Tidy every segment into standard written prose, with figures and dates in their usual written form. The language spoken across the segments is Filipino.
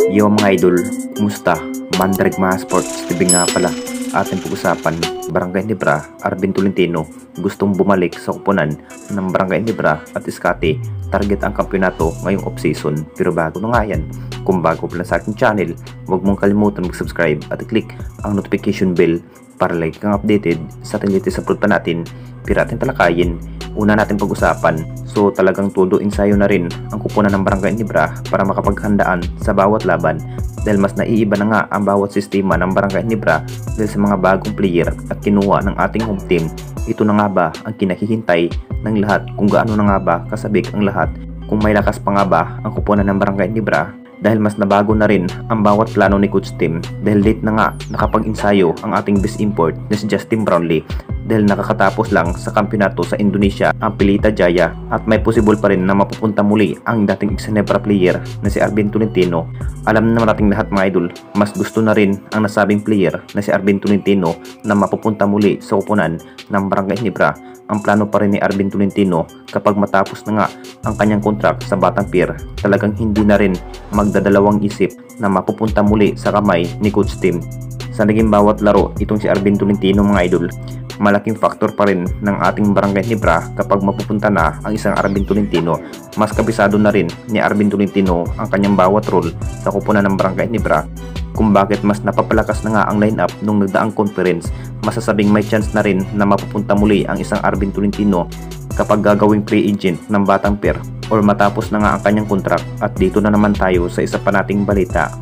Yo mga idol, kumusta? Mandrag mga sports, tibing nga pala. Ating pag-usapan, Barangay Ginebra, Arvin Tolentino, gustong bumalik sa kupunan ng Barangay Ginebra at Iskate, target ang kampyonato ngayong off-season. Pero bago na nga yan, kung bago pa lang sa aking channel, huwag mong kalimutan mag-subscribe at i-click ang notification bell para lagi kang updated sa ating latest upload pa natin. Pero ating talakayin, una natin pag-usapan. So talagang todo ensayo na rin ang kupunan ng Barangay Ginebra para makapaghandaan sa bawat laban dahil mas naiiba na nga ang bawat sistema ng Barangay Ginebra dahil sa mga bagong player at kinuha ng ating home team. Ito na nga ba ang kinahihintay ng lahat, kung gaano na nga ba kasabik ang lahat, kung may lakas pa nga ba ang kupunan ng Barangay Ginebra dahil mas nabago na rin ang bawat plano ni Coach Tim dahil late na nga nakapag-ensayo ang ating best import na si Justin Brownlee dahil nakakatapos lang sa kampyonato sa Indonesia ang Pelita Jaya at may possible pa rin na mapupunta muli ang dating Ginebra player na si Arvin Tolentino. Alam naman nating lahat mga idol, mas gusto na rin ang nasabing player na si Arvin Tolentino na mapupunta muli sa kupunan ng Barangay Ginebra. Ang plano pa rin ni Arvin Tolentino kapag matapos na nga ang kanyang kontrak sa Batang Pier, talagang hindi na rin magdadalawang isip na mapupunta muli sa kamay ni Coach Tim. Sa naging bawat laro itong si Arvin Tolentino mga idol, malaking faktor pa rin ng ating Barangay Ginebra kapag mapupunta na ang isang Arvin Tolentino. Mas kabisado na rin ni Arvin Tolentino ang kanyang bawat role sa kupunan ng Barangay Ginebra, kung bakit mas napapalakas na nga ang lineup nung nagdaang conference. Masasabing may chance na rin na mapupunta muli ang isang Arvin Tolentino kapag gagawing free agent ng Batang Pier or matapos na nga ang kanyang kontrak. At dito na naman tayo sa isa pa nating balita.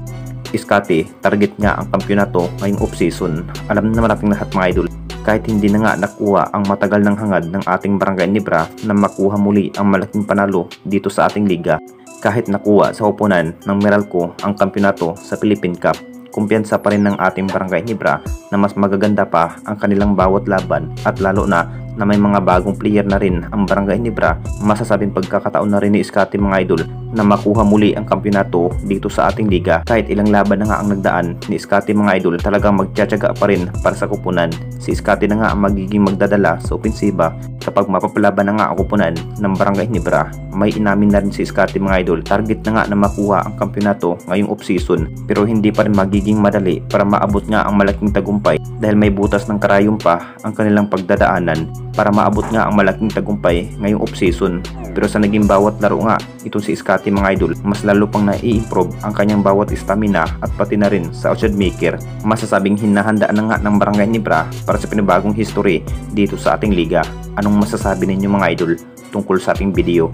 Iskate, target nga ang kampyonato ngayong off-season. Alam naman natin lahat mga idol, kahit hindi na nga nakuha ang matagal ng hangad ng ating Barangay Ginebra na makuha muli ang malaking panalo dito sa ating liga, kahit nakuha sa kupunan ng Meralco ang kampyonato sa Philippine Cup, kumpiyansa pa rin ng ating Barangay Ginebra na mas magaganda pa ang kanilang bawat laban at lalo na may mga bagong player na rin ang Barangay Ginebra. Masasabing pagkakataon na rin ni Iskate mga idol na makuha muli ang kampyonato dito sa ating liga. Kahit ilang laban na nga ang nagdaan ni Iskate mga idol, talagang magtsatsaga pa rin para sa kupunan. Si Iskate na nga ang magiging magdadala sa opensiba kapag mapapalaban na nga ang kupunan ng Barangay Ginebra. May inamin na rin si Iskate mga idol, target na nga na makuha ang kampyonato ngayong off-season, pero hindi pa rin magiging madali para maabot nga ang malaking tagumpay dahil may butas ng karayom pa ang kanilang pagdadaanan para maabot nga ang malaking tagumpay ngayong off-season. Pero sa naging bawat laro nga itong si Iskate mga idol, mas lalo pang nai-improve ang kanyang bawat stamina at pati na rin sa outshot maker. Masasabing hinahandaan na nga ng Barangay Ginebra para sa pinabagong history dito sa ating liga. Anong masasabi ninyo mga idol tungkol sa ating video?